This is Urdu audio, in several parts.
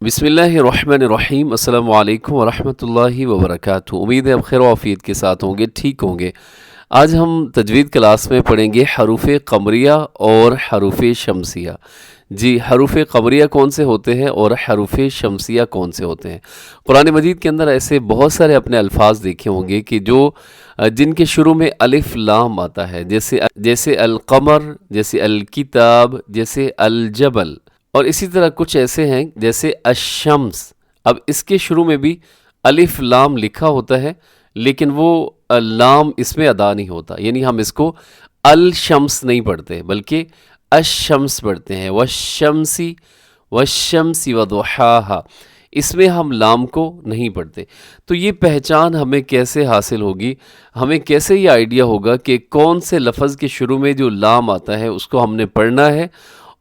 بسم اللہ الرحمن الرحیم۔ السلام علیکم ورحمۃ اللہ وبرکاتہ۔ امید ہے اب خیر و عافیت کے ساتھ ہوں گے، ٹھیک ہوں گے۔ آج ہم تجوید کلاس میں پڑھیں گے حروف قمریہ اور حروف شمسیہ۔ جی، حروف قمریہ کون سے ہوتے ہیں اور حروف شمسیہ کون سے ہوتے ہیں؟ قرآن مجید کے اندر ایسے بہت سارے اپنے الفاظ دیکھے ہوں گے کہ جن کے شروع میں الف لام آتا ہے، جیسے القمر، جیسے الکتاب، جیسے الجبل، اور اسی طرح کچھ ایسے ہیں جیسے الشمس۔ اب اس کے شروع میں بھی الف لام لکھا ہوتا ہے، لیکن وہ لام اس میں ادا نہیں ہوتا، یعنی ہم اس کو الشمس نہیں پڑھتے بلکہ الشمس پڑھتے ہیں۔ والشمسی والشمس وضحاہا، اس میں ہم لام کو نہیں پڑھتے۔ تو یہ پہچان ہمیں کیسے حاصل ہوگی، ہمیں کیسے یہ آئیڈیا ہوگا کہ کون سے لفظ کے شروع میں جو لام آتا ہے اس کو ہم نے پڑھنا ہے،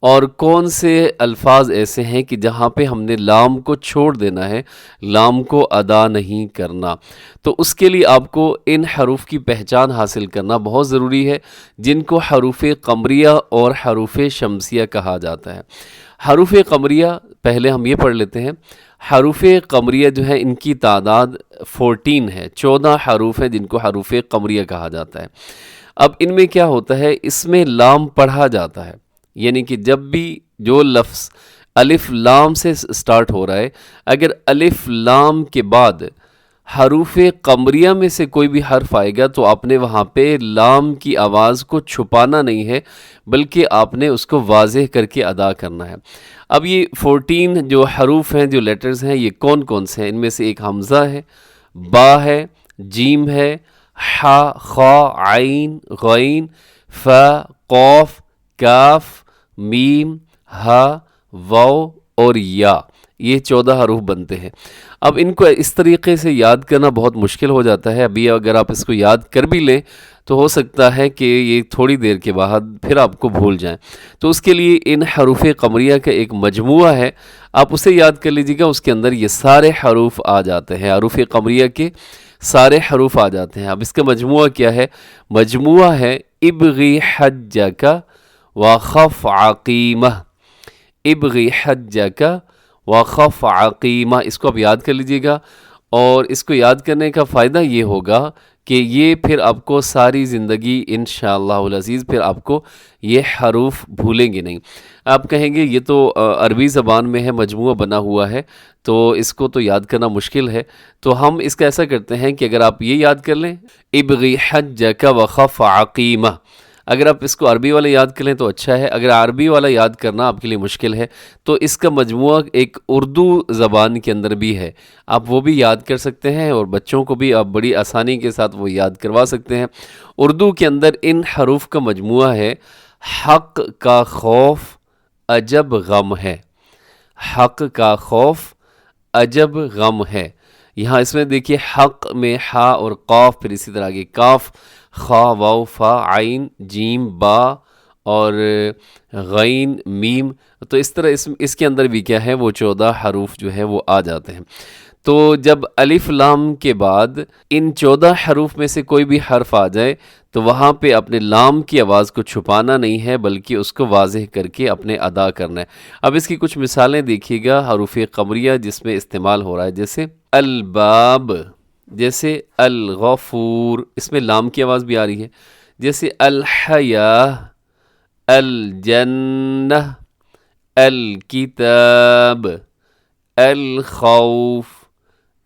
اور کون سے الفاظ ایسے ہیں کہ جہاں پہ ہم نے لام کو چھوڑ دینا ہے، لام کو ادا نہیں کرنا؟ تو اس کے لیے آپ کو ان حروف کی پہچان حاصل کرنا بہت ضروری ہے، جن کو حروف قمریہ اور حروف شمسیہ کہا جاتا ہے۔ حروف قمریہ پہلے ہم یہ پڑھ لیتے ہیں۔ حروف قمریہ جو ہیں ان کی تعداد 14 ہے، 14 حروف ہیں جن کو حروف قمریہ کہا جاتا ہے۔ اب ان میں کیا ہوتا ہے، اس میں لام پڑھا جاتا ہے، یعنی کہ جب بھی جو لفظ الف لام سے سٹارٹ ہو رہا ہے، اگر الف لام کے بعد حروف قمریہ میں سے کوئی بھی حرف آئے گا تو آپ نے وہاں پہ لام کی آواز کو چھپانا نہیں ہے، بلکہ آپ نے اس کو واضح کر کے ادا کرنا ہے۔ اب یہ 14 جو حروف ہیں، جو لیٹرز ہیں، یہ کون کون سے ہیں؟ ان میں سے ایک حمزہ ہے، با ہے، جیم ہے، حا، خا، عین، غین، فا، قوف، کاف، میم، ہا، واو اور یا۔ یہ 14 حروف بنتے ہیں۔ اب ان کو اس طریقے سے یاد کرنا بہت مشکل ہو جاتا ہے۔ ابھی اگر آپ اس کو یاد کر بھی لیں تو ہو سکتا ہے کہ یہ تھوڑی دیر کے بعد پھر آپ کو بھول جائیں۔ تو اس کے لیے ان حروف قمریہ کا ایک مجموعہ ہے، آپ اسے یاد کر لیجیے گا، اس کے اندر یہ سارے حروف آ جاتے ہیں، حروف قمریہ کے سارے حروف آ جاتے ہیں۔ اب اس کا مجموعہ کیا ہے؟ مجموعہ ہے ابغی حجک وخف عقیمہ۔ ابغی حجک وخف عقیمہ، اس کو آپ یاد کر لیجئے گا، اور اس کو یاد کرنے کا فائدہ یہ ہوگا کہ یہ پھر آپ کو ساری زندگی انشاءاللہ العزیز پھر آپ کو یہ حروف بھولیں گے نہیں۔ آپ کہیں گے یہ تو عربی زبان میں ہے، مجموعہ بنا ہوا ہے، تو اس کو تو یاد کرنا مشکل ہے۔ تو ہم اس کا ایسا کرتے ہیں کہ اگر آپ یہ یاد کر لیں ابغی حجک وخف عقیمہ، اگر آپ اس کو عربی والا یاد کر لیں تو اچھا ہے۔ اگر عربی والا یاد کرنا آپ کے لیے مشکل ہے تو اس کا مجموعہ ایک اردو زبان کے اندر بھی ہے، آپ وہ بھی یاد کر سکتے ہیں، اور بچوں کو بھی آپ بڑی آسانی کے ساتھ وہ یاد کروا سکتے ہیں۔ اردو کے اندر ان حروف کا مجموعہ ہے حق کا خوف عجب غم ہے۔ حق کا خوف عجب غم ہے۔ یہاں اس میں دیکھیے حق میں ہا اور قاف، پھر اسی طرح آگے کاف، خا، واو، فا، عین، جیم، با اور غین، میم۔ تو اس طرح اس کے اندر بھی کیا ہے، وہ 14 حروف جو ہے وہ آ جاتے ہیں۔ تو جب الف لام کے بعد ان 14 حروف میں سے کوئی بھی حرف آ جائے تو وہاں پہ اپنے لام کی آواز کو چھپانا نہیں ہے، بلکہ اس کو واضح کر کے اپنے ادا کرنا ہے۔ اب اس کی کچھ مثالیں دیکھیے گا حروف قمریہ جس میں استعمال ہو رہا ہے، جیسے الباب، جیسے الغفور، اس میں لام کی آواز بھی آ رہی ہے، جیسے الحیاء، الجنہ، الکتاب، الخوف،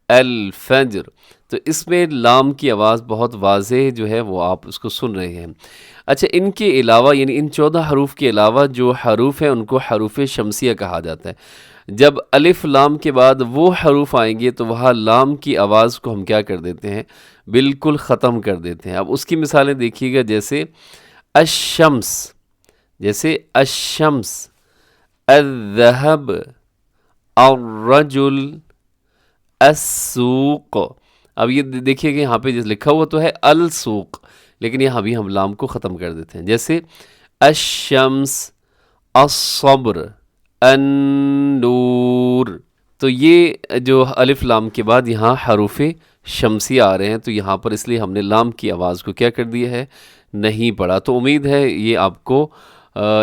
الفجر۔ تو اس میں لام کی آواز بہت واضح جو ہے وہ آپ اس کو سن رہے ہیں۔ اچھا، ان کے علاوہ یعنی ان 14 حروف کے علاوہ جو حروف ہیں ان کو حروف شمسیہ کہا جاتا ہے۔ جب الف لام کے بعد وہ حروف آئیں گے تو وہاں لام کی آواز کو ہم کیا کر دیتے ہیں، بالکل ختم کر دیتے ہیں۔ اب اس کی مثالیں دیکھیے گا، جیسے الشمس، جیسے الشمس، الذهب، الرجل، السوق۔ اب یہ دیکھیے کہ یہاں پہ جیسے لکھا ہوا تو ہے السوق، لیکن یہاں بھی ہم لام کو ختم کر دیتے ہیں، جیسے الشمس، الصبر، النور۔ تو یہ جو الف لام کے بعد یہاں حروف شمسیہ آ رہے ہیں، تو یہاں پر اس لیے ہم نے لام کی آواز کو کیا کر دیا ہے، نہیں پڑھا۔ تو امید ہے یہ آپ کو